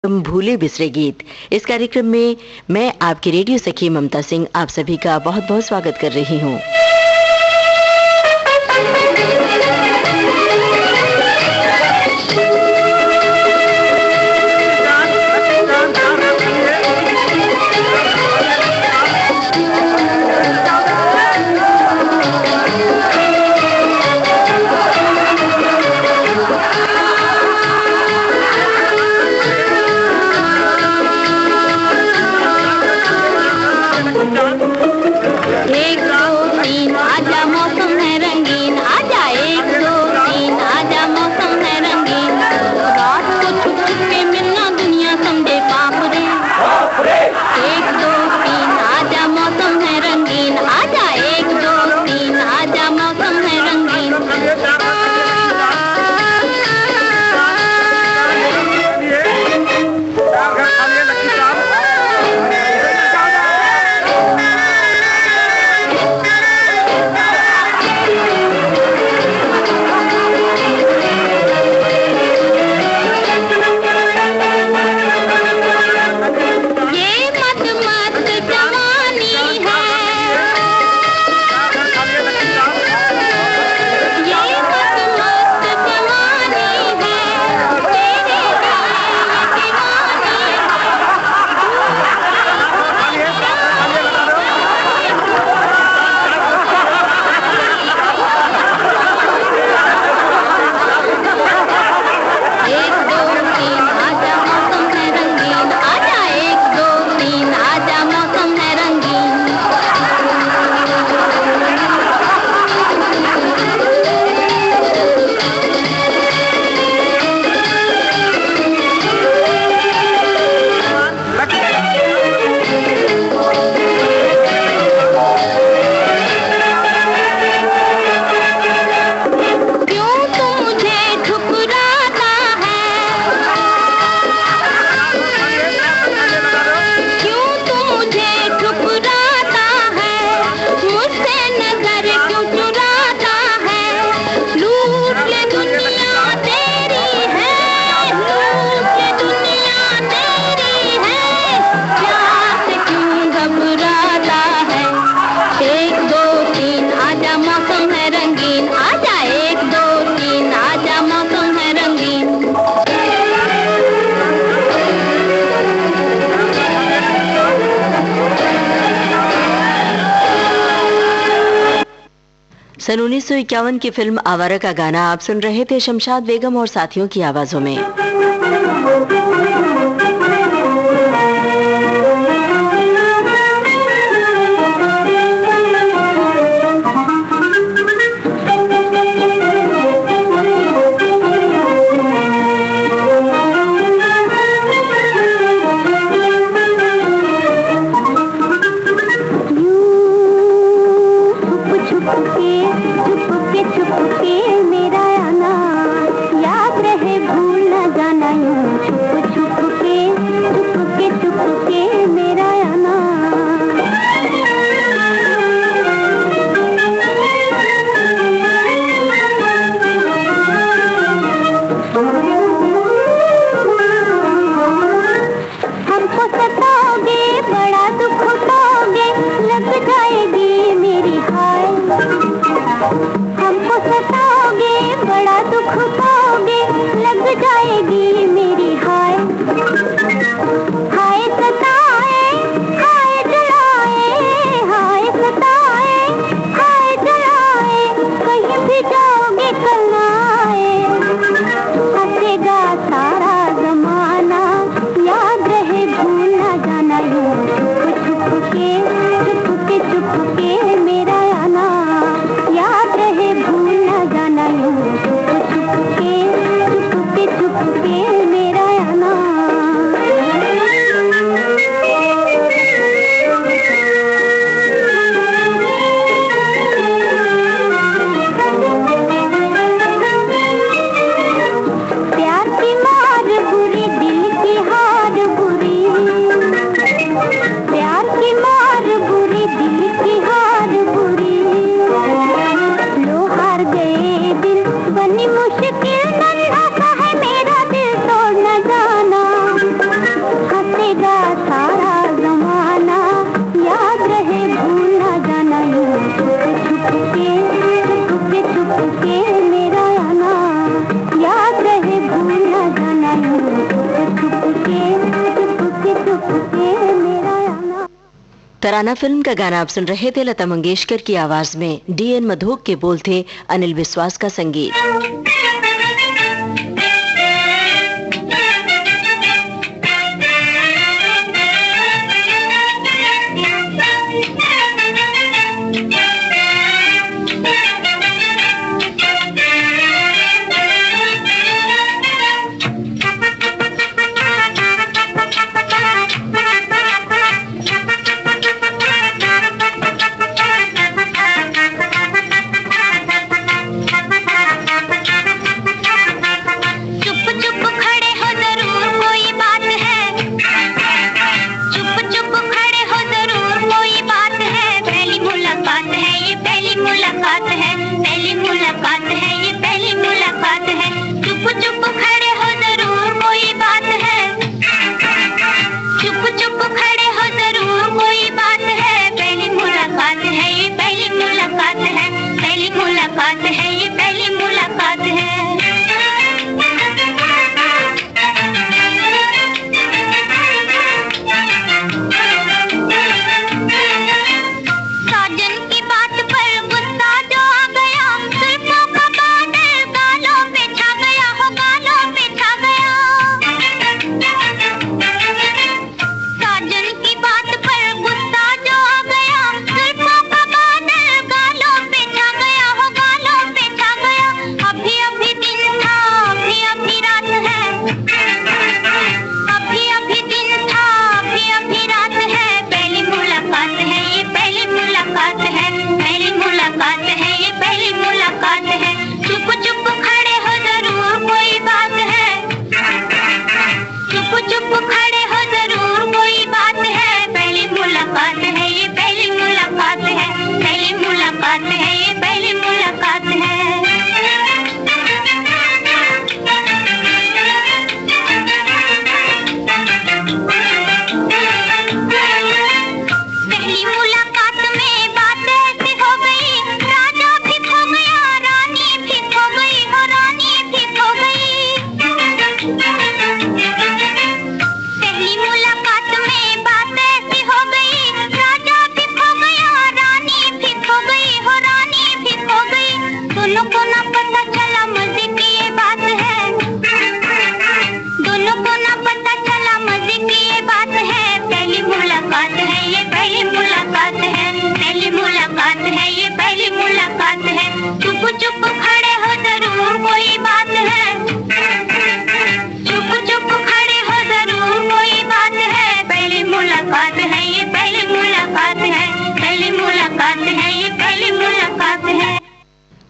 भूले बिसरे गीत। इस कार्यक्रम में मैं आपकी रेडियो सखी ममता सिंह आप सभी का बहुत बहुत स्वागत कर रही हूँ। सन 1951 की फिल्म आवारा का गाना आप सुन रहे थे शमशाद बेगम और साथियों की आवाजों में। छुप के मेरा आना याद रहे भूल न तराना फिल्म का गाना आप सुन रहे थे। लता मंगेशकर की आवाज में डीएन मधोक के बोल थे, अनिल विश्वास का संगीत।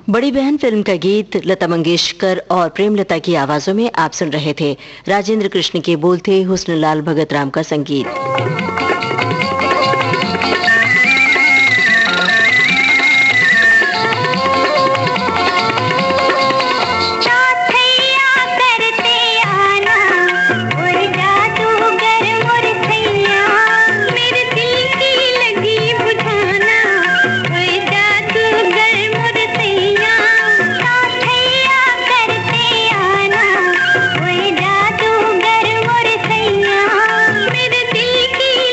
बड़ी बहन फिल्म का गीत लता मंगेशकर और प्रेमलता की आवाजों में आप सुन रहे थे। राजेंद्र कृष्ण के बोल थे, हुस्नलाल भगत राम का संगीत। मेरे दिल की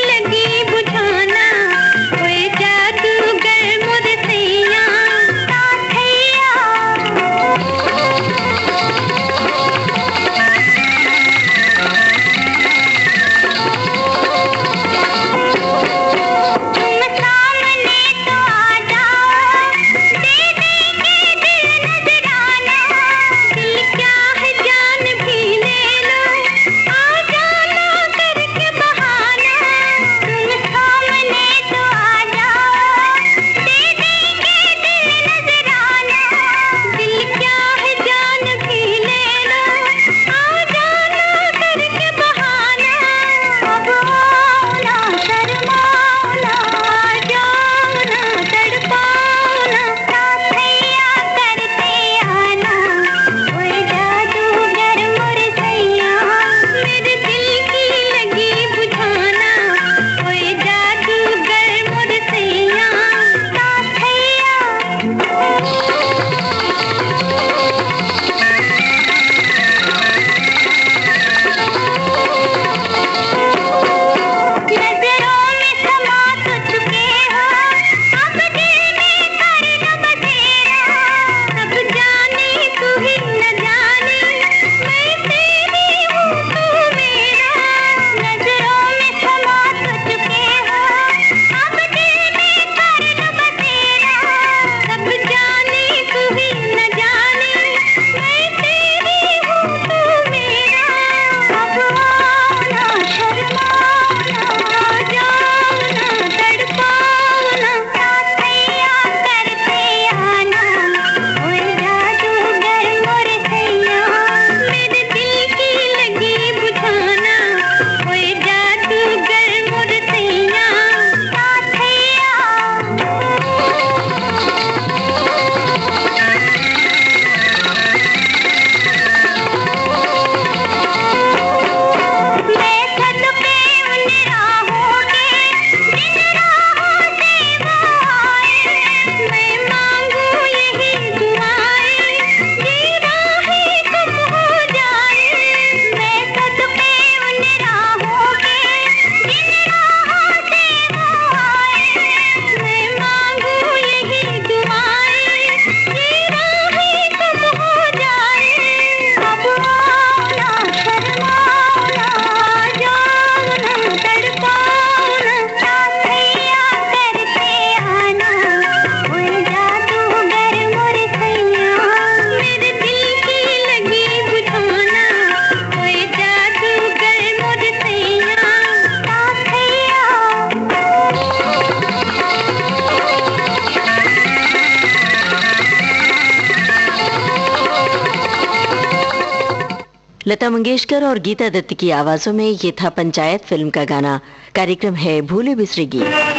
लता मंगेशकर और गीता दत्त की आवाजों में ये था पंचायत फिल्म का गाना। कार्यक्रम है भूले बिसरे गीत।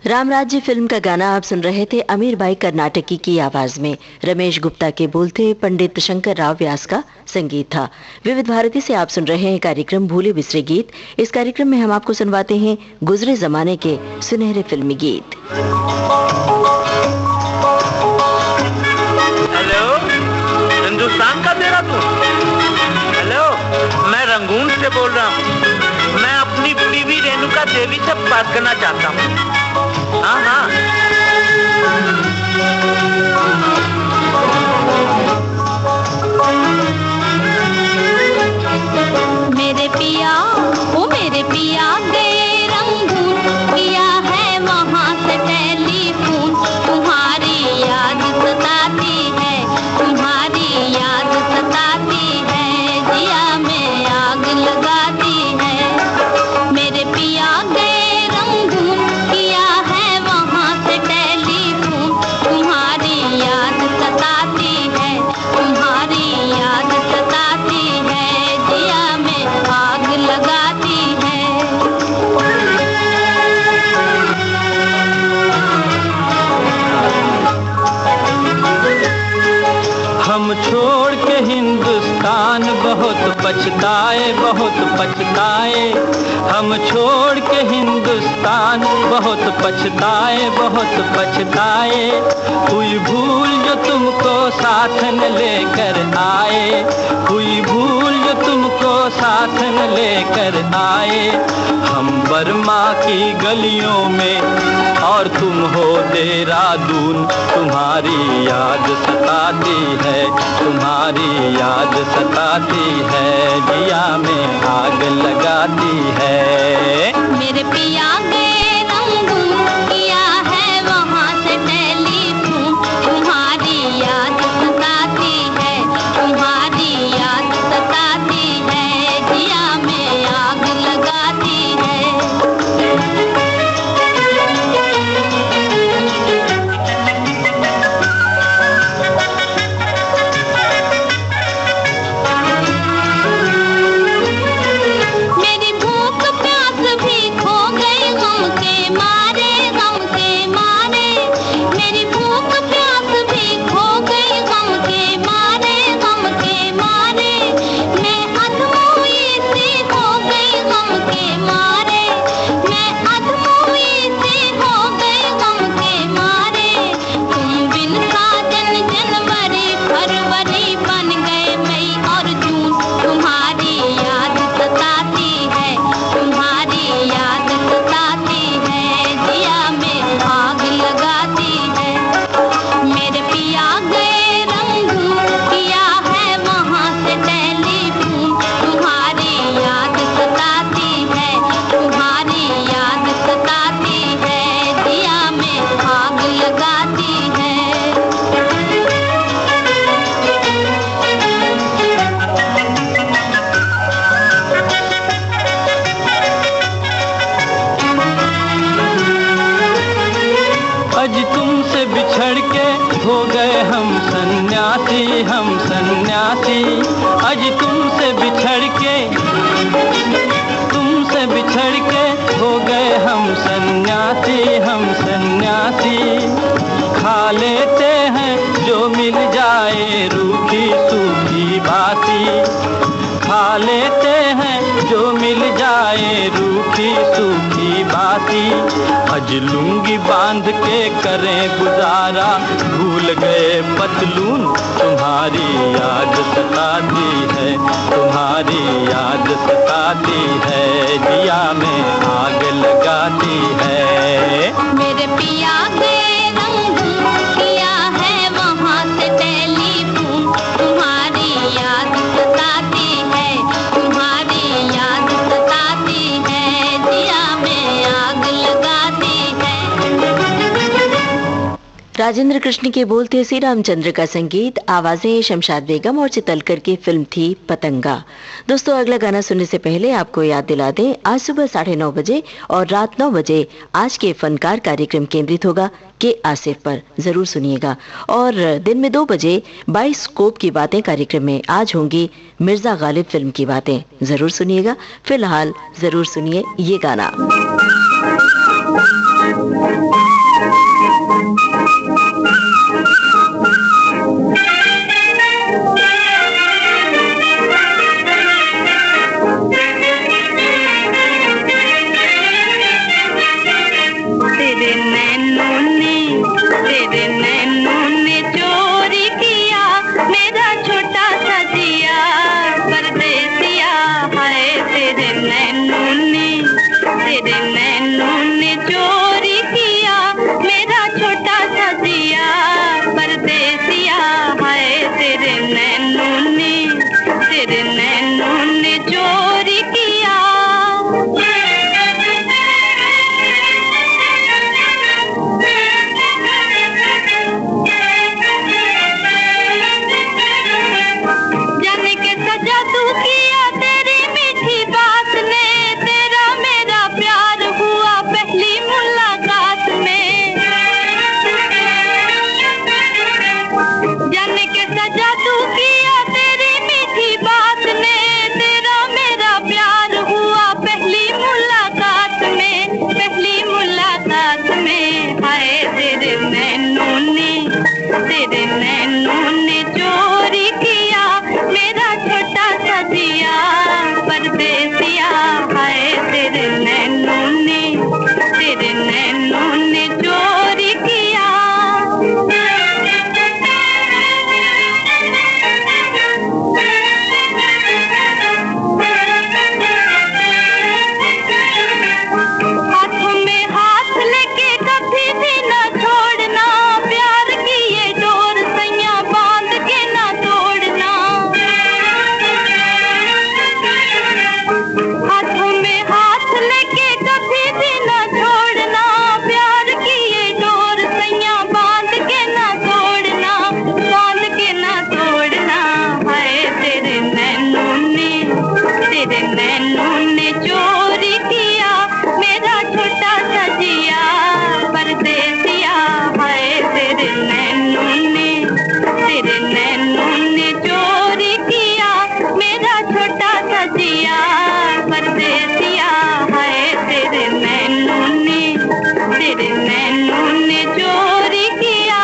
रामराज्य फिल्म का गाना आप सुन रहे थे अमीर बाई कर्नाटकी की आवाज में। रमेश गुप्ता के बोल थे, पंडित शंकर राव व्यास का संगीत था। विविध भारती से आप सुन रहे हैं कार्यक्रम भूले बिसरे गीत। इस कार्यक्रम में हम आपको सुनवाते हैं गुजरे जमाने के सुनहरे फिल्मी गीत। हेलो, हिंदुस्तान का तेरा तू? हेलो, मैं रंगून से बोल रहा हूँ। मैं अपनी बीवी रेणुका देवी से बात करना चाहता हूँ। हाँ हाँ। मेरे पिया, ओ मेरे पिया गए रंगून, किया है वहाँ से टेलीफोन। तुम्हारी याद सताती है, तुम्हारी याद सताती है, जिया में आग लगाती है। मेरे पिया गए रंगून, किया है वहाँ से पछताए बहुत पछताए, हम छोड़ के हिंदुस्तान बहुत पछताए बहुत पछताए। हुई भूल जो तुमको साथ न लेकर आए, हुई भूल जो तुमको साथ न लेकर आए। हम बर्मा की गलियों में और तुम हो देहरादून, तुम्हारी याद सताती है, तुम्हारी याद सताती है, जिया में आग लगाती है। मेरे पिया गए रंगून, किया है वहाँ से टेलीफोन, तुम्हारी याद सताती है, तुम्हारी याद सताती है, जिया में आग लगाती है। मेरी भूख प्यास भी खो गई गम के मारे, गम के मारे। मेरी भूख प्यास भी खो गई गम के मारे, गम के मारे। मैं अधमोई सी हो गई गम के मारे, मैं अधमोई सी हो गई गम के मारे। तुम बिन साजन जनवरी फरवरी बन गए मई और जून, तुम्हारी याद सताती है, तुम्हारी याद सताती है, जिया में आग लगाती है। मेरे पिया गए रंगून, किया है वहाँ से टेलीफोन, तुम्हारी याद सताती है, तुम्हारी याद सताती है, जिया में आग लगाती है। आज तुमसे बिछड़ के हो गए हम सन्यासी, हम सन्यासी। आज तुमसे बिछड़ के हो गए हम सन्यासी, हम सन्यासी। खा लेते हैं जो मिल जाए रूखी सूखी बासी, खा लेते हैं जो मिल जाए रूखी सूखी बासी। अज लुंगी बांध के करें गुजारा, भूल गए पतलून, तुम्हारी याद सताती है, तुम्हारी याद सताती है, जिया में आग लगाती है। मेरे पिया गए रंगून, किया है वहाँ से टेलीफोन, तुम्हारी याद सताती है, तुम्हारी याद सताती है, जिया में आग लगाती है। राजेंद्र कृष्ण के बोल थे श्री रामचंद्र का संगीत, आवाजें शमशाद बेगम और चितलकर की फिल्म थी पतंगा। दोस्तों, अगला गाना सुनने से पहले आपको याद दिला दें, आज सुबह 9:30 बजे और रात 9 बजे आज के फनकार कार्यक्रम केंद्रित होगा के आसिफ पर, जरूर सुनिएगा। और दिन में 2 बजे बाइस्कोप की बातें कार्यक्रम में आज होंगी मिर्जा गालिब फिल्म की बातें, जरूर सुनिएगा। फिलहाल जरूर सुनिए ये गाना। तेरे नैनों ने चोरी किया मेरा छोटा सा जिया, परदेसिया हाय। तेरे नैनों ने चोरी किया मेरा छोटा परदेसिया हाय तेरे नैनों ने चोरी किया। हाथों में हाथ लेके कभी भी न छोड़ना, प्यार की ये डोर सैया बांध के न तोड़ना। हाथों में हाथ लेके कभी भी न छोड़ना, प्यार की ये डोर सैया बांध के न तोड़ना, बांध के न तोड़ना। हाय तेरे नैनों ने चोरी किया मेरा छोटा सा जिया। परदेसिया हाय तेरे नैनों ने चोरी किया मेरा छोटा सा जिया। परदेसिया हाय तेरे नैनों ने चोरी किया।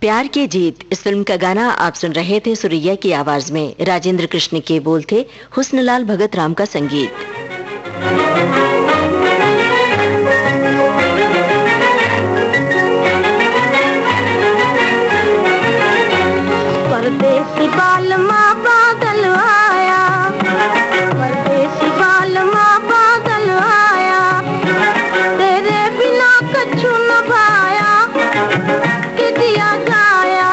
प्यार की जीत इस फिल्म का गाना आप सुन रहे थे सुरैया की आवाज में। राजेंद्र कृष्ण के बोल थे, हुस्नलाल भगत राम का संगीत। परदेसी बालमा बादल आया, परदेसी बालमा बादल आया, तेरे बिना कछु न भाया कि दिया जाया।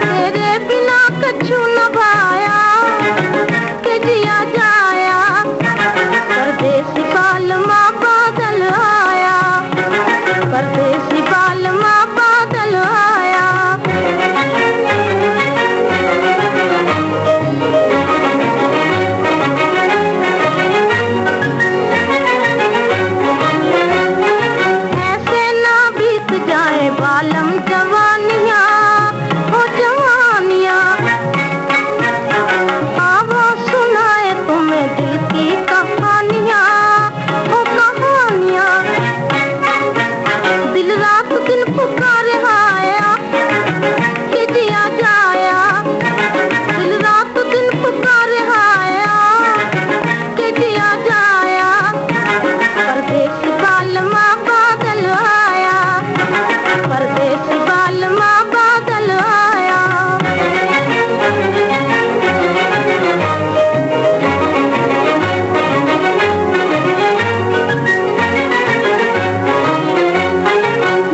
तेरे बिना कछु न भाया कि दिया जाया। परदेसी बालमा बादल आया, परदेसी बालमा बादल आया। ऐसे ना बीत जाए बालम जवानियाँ, हो जवानियाँ। आवो सुनाए तुम्हें दिल की कहानियाँ, हो कहानियाँ। दिल रात दिन पुकारे आया कि दिया जाया। दिल रात दिन पुकारे आया कि दिया जाया। परदेसी बालमा बादल आया, परदेसी बालमा बादल आया।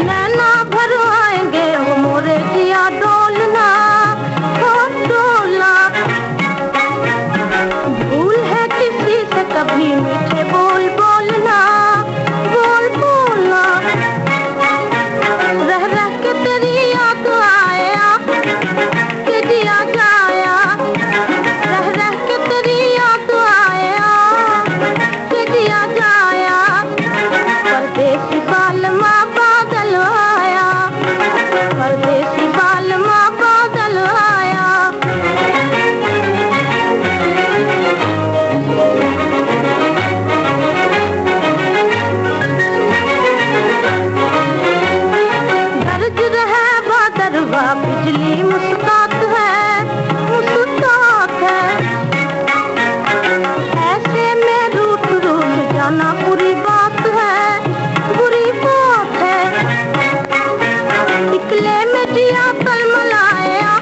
नैना भर आएंगे हो मोरे जिया डोलना, हो डोलना। भूल है किसी से कभी मीठे बोल बोलना, बोल बोलना। रह रह के तेरी याद आया कि दिया जाया। रह रह के तेरी याद आया कि दिया जाया। परदेसी बालमा बादल आया, परदेसी बालमा बादल आया। गरज रहे बादरवा बिजली मुस्कात है, मुस्कात है। ऐसे में रूठ रूठ जाना बुरी बात है, बुरी बात है। निकले में दिया तलमलाया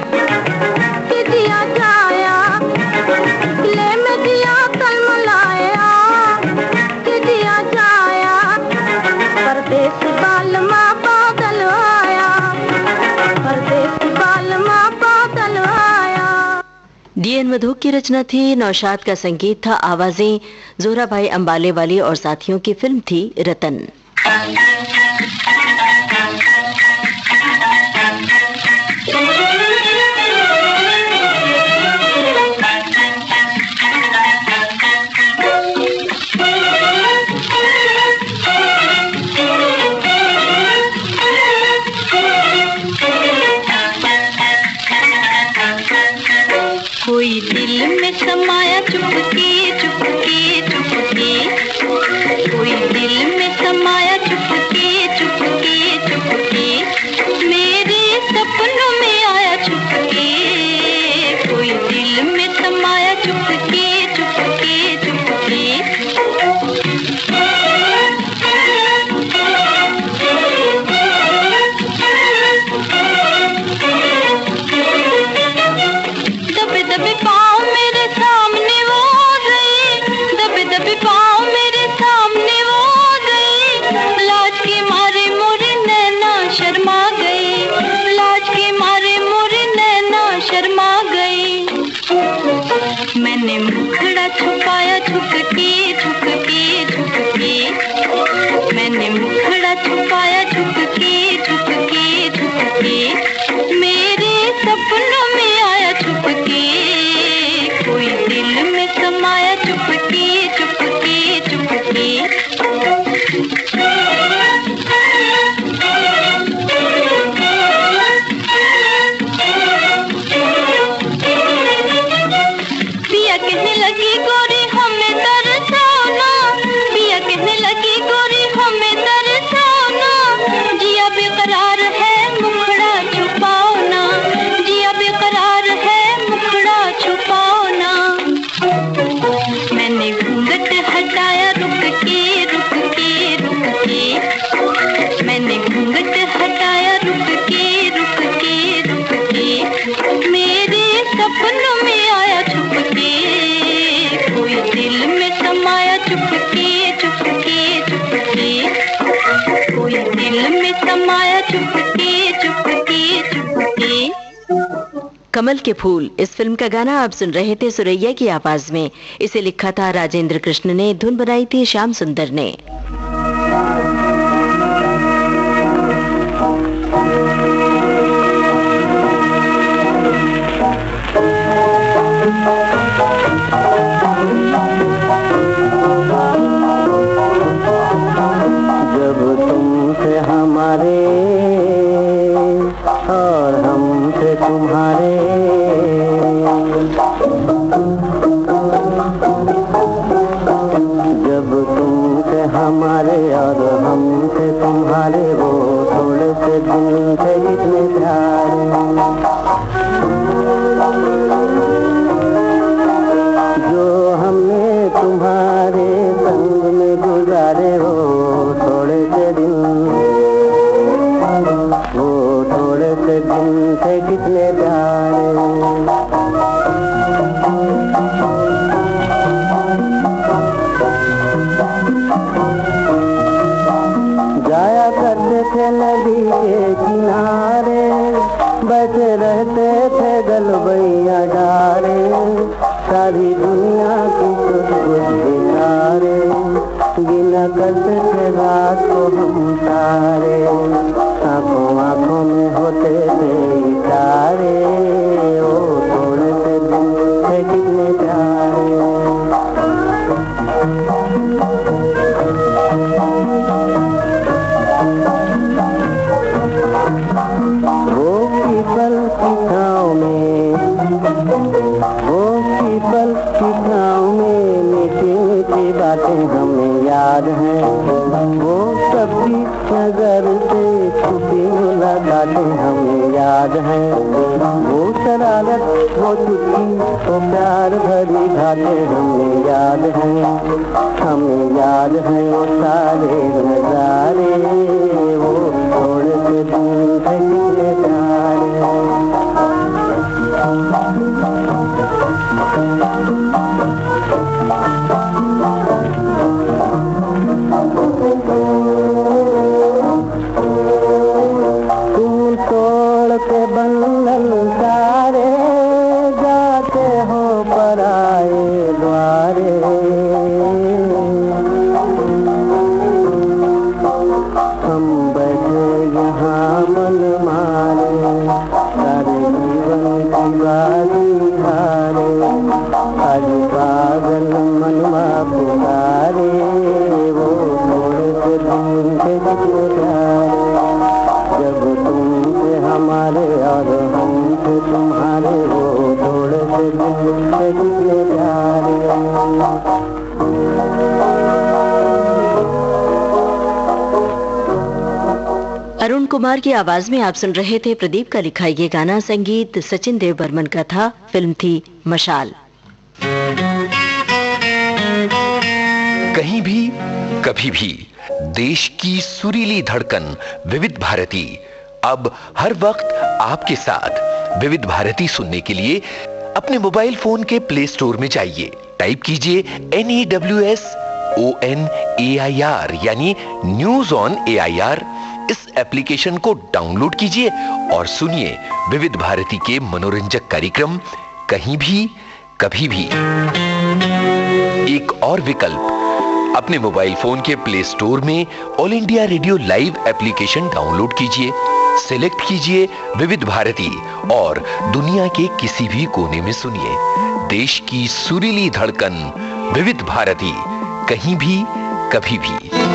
कि दिया जाया। निकले में दिया तलमलाया कि दिया जाया। परदेसी बालमा बादल आया, परदेसी बालमा बादल आया। डीएन मधुक की रचना थी, नौशाद का संगीत था, आवाजें जोहरा भाई अंबाले वाली और साथियों की। फिल्म थी रतन। कोई दिल में समाया चुपके चुपके चुपके, कोई दिल में समाया चुपके चुपके चुपके, मेरे सपनों में आया चुपके। कोई दिल में समाया चुपके चुपके मुखड़ा छुपाया छुपके छुपके छुपके, मैंने मुखड़ा छुपाया छुपके छुपके छुपके, मेरे सपनों में आया छुपके, कोई दिल में समाया छुपके छुपके छुपके। पिया कहने लगी गोरी हमें तरसाना, पिया कहने लगी गोरी हमें तरसाना, जिया बेकरार है मुखड़ा छुपाओ ना, जिया बेकरार है मुखड़ा छुपाओ ना। मैंने घूंघट हटाया रुक के रुक के रुक के, मैंने घूंघट हटाया रुक के रुक के रुक के, मेरे सपनों में आया छुपके, कोई दिल में समाया छुपके छुपके छुपके, कोई दिल में समाया छुपके छुपके छुपके। कमल के फूल इस फिल्म का गाना आप सुन रहे थे सुरैया की आवाज में। इसे लिखा था राजेंद्र कृष्ण ने, धुन बनाई थी श्याम सुंदर ने। जब तुमसे हमारे और हमसे तुम्हारे, जब तुमसे हमारे और हमसे तुम्हारे, वो थोड़े से दिन थे इतने प्यारे, जो हमने तुम्हारे संग में गुजारे, वो थोड़े से दिन, वो थोड़े से दिन थे कितने प्यारे। जाया करते थे नदी के किनारे, बैठे रहते थे गलबैया डारे, सारी दुनिया की कुछ बिचारे, गिना करते थे रात को हम तारे, आंखों आंखों में होते थे इशारे, ओ थोड़े से दिन थे कितने प्यारे। वो पीपल की छाँव में, वो पीपल की छाँव में मीठी मीठी बातें हमें याद हैं, वो सबकी नजर से छुपी मुलाकातें हमें याद हैं, वो शरारत वो चुटकी वो प्यार भरी बातें हमें याद हैं, हमें याद हैं वो सारे नजारे, वो थोड़े से दिन थे कितने प्यारे। फूल तोड़ के बंधन सारे, जाते हो पराए द्वारे, हम बैठे यहाँ मन मारे, सारे जीवन की बाजी हारे, आज पागल मनवा पुकारे, वो थोड़े से दिन थे कितने प्यारे, जब तुमसे हमारे और हमसे तुम्हारे, वो थोड़े से दिन थे कितने प्यारे। अरुण कुमार की आवाज में आप सुन रहे थे प्रदीप का लिखा ये गाना। संगीत सचिन देव बर्मन का था। फिल्म थी मशाल। कहीं भी कभी भी देश की सुरीली धड़कन विविध भारती अब हर वक्त आपके साथ। विविध भारती सुनने के लिए अपने मोबाइल फोन के प्ले स्टोर में जाइए, टाइप कीजिए NEWSONAIR यानी न्यूज ऑन AIR। इस एप्लीकेशन को डाउनलोड कीजिए और सुनिए विविध भारती के मनोरंजक कार्यक्रम कहीं भी कभी भी। एक और विकल्प, अपने मोबाइल फोन के प्ले स्टोर में all India radio live application download कीजिए, सिलेक्ट कीजिए विविध भारती और दुनिया के किसी भी कोने में सुनिए देश की सुरीली धड़कन विविध भारती, कहीं भी कभी भी।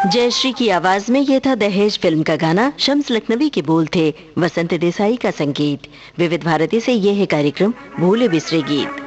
जयश्री की आवाज में ये था दहेज फिल्म का गाना। शम्स लखनवी के बोल थे, वसंत देसाई का संगीत। विविध भारती से ये है कार्यक्रम भूले बिसरे गीत।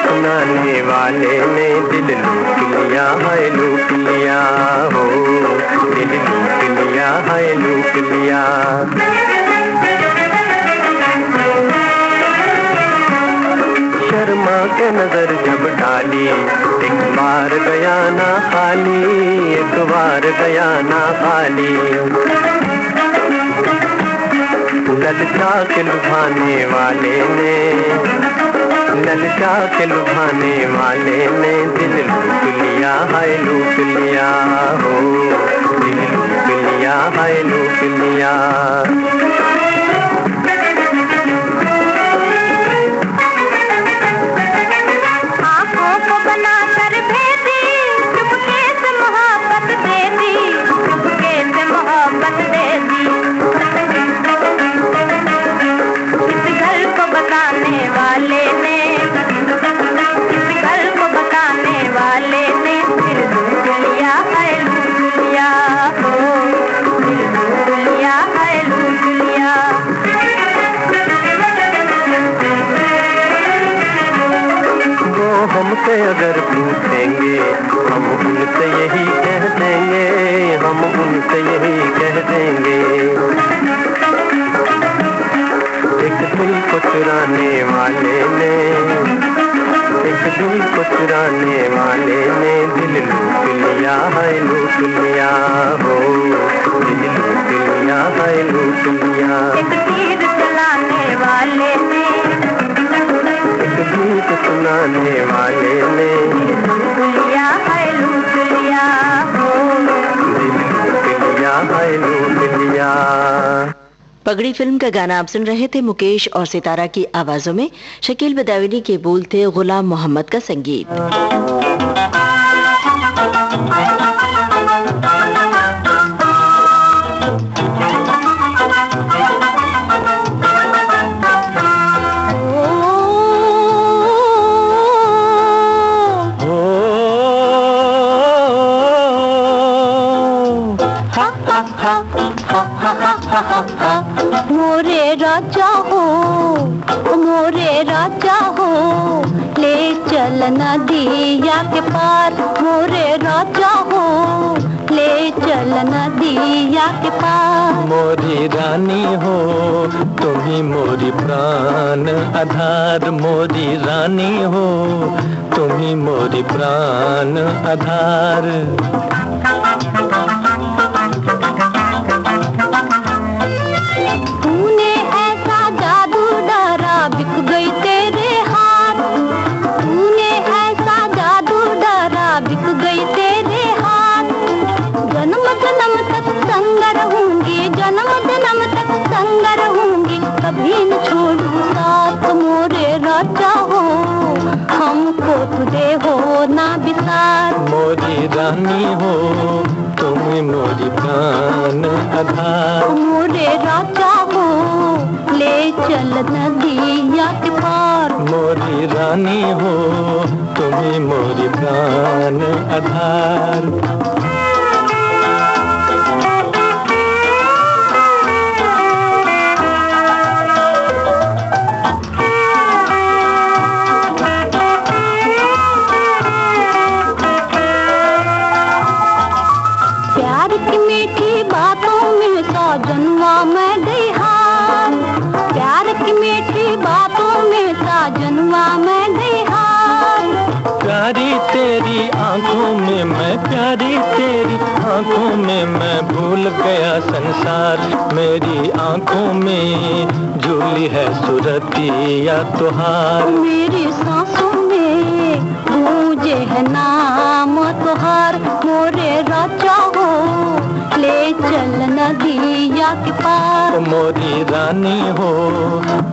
सुनाने वाले ने दिल लूट लिया है, लूट लिया हो, दिल लूट लिया है, लूट लिया। शर्मा के नजर जब डाली, एक बार बार गया ना खाली, एक बार गया ना खाली। ललचा के लुभाने वाले ने, ललचा के लुभाने वाले ने दिल लूट लिया है, लूट लिया हो, दिल लूट लिया है, लूट लिया। आँखों को बनाकर भेदी, चुपके से मोहब्बत दे दी, चुपके से मोहब्बत दे दी। इस घर को बसाने वाले ने, इस घर को बसाने वाले ने दिल लूट लिया है, लूट लिया हो, दिल लूट लिया है, लूट लिया। वो हमसे अगर पूछेंगे हम उनसे यही कह देंगे, हम उनसे यही कह देंगे। एक दिल को चुराने वाले ने, एक दिल को चुराने वाले ने दिल लूट लिया है, लूट लिया हो, दिल लूट लिया है, लूट लिया। एक तीर चलाने वाले ने, एक गीत सुनाने वाले ने लूट लिया है, लूट लिया हो। दिल लूट लिया है, लूट लिया। पगड़ी फिल्म का गाना आप सुन रहे थे। मुकेश और सितारा की आवाजों में शकील बदायूनी के बोल थे, गुलाम मोहम्मद का संगीत। मोरे राजा हो, मोरे राजा हो, ले चल नदिया के पार। मोरे राजा हो, ले चल नदिया के पार। मोरी रानी हो तुम ही मोरी प्राण आधार, मोरी रानी हो तुम ही मोरी प्राण आधार। तूने ऐसा जादू डारा बिक गई तेरे हाथ, तूने ऐसा जादू डारा बिक गई तेरे हाथ। जन्म जन्म तक संग रहूंगी, जन्म जन्म तक संग रहूंगी, कभी न छोड़ू साथ। मोरे राजा हो हमको तुझे हो ना बिसार। मोरी रानी हो तुम ही मोरी प्राण आधार। मोरे राजा हो ले चल नदिया के पार। मोरी रानी हो तुम ही मोरी प्राण आधार। प्यार की मीठी बातों में सौ जन्मा मैं गई हार। प्यार की मीठी बातों में सौ जन्मा मैं गई हार। प्यारी तेरी आंखों में मैं, प्यारी तेरी आंखों में मैं भूल गया संसार। मेरी आंखों में झूली है सुरतिया तुहार। मेरी सांसों में गूंजे है नाम तुहार। मोरे राजा हो ले चल नदिया के पार। मोरी रानी हो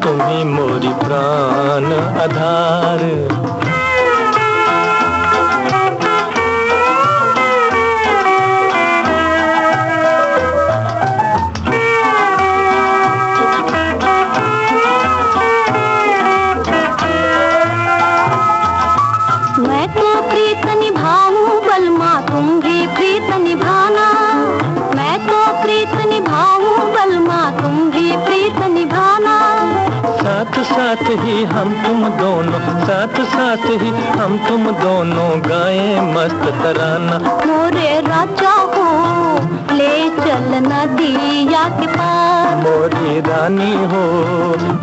तुम ही मोरी प्राण आधार। मैं तो प्रीत निभाऊं बलमा तुम भी प्रीत निभाना। मैं तो प्रीत निभाऊं बलमा तुम भी प्रीत निभाना। साथ साथ ही हम तुम दोनों, साथ साथ ही हम तुम दोनों गाए मस्त तराना। मोरे राजा हो ले चल नदिया के पार। मोरी रानी हो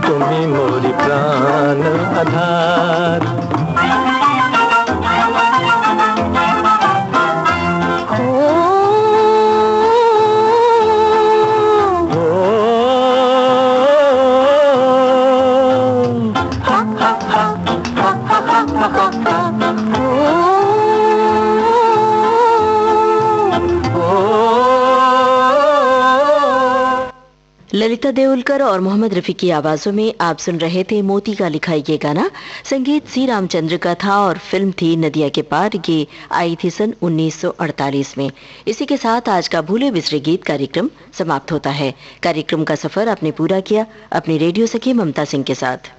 तुम ही मोरी प्राण आधार। ललिता देओलकर और मोहम्मद रफी की आवाजों में आप सुन रहे थे मोती का लिखा ये गाना। संगीत सी रामचंद्र का था और फिल्म थी नदिया के पार। ये आई थी सन 1948 में। इसी के साथ आज का भूले बिसरे गीत कार्यक्रम समाप्त होता है। कार्यक्रम का सफर आपने पूरा किया अपनी रेडियो सखी ममता सिंह के साथ।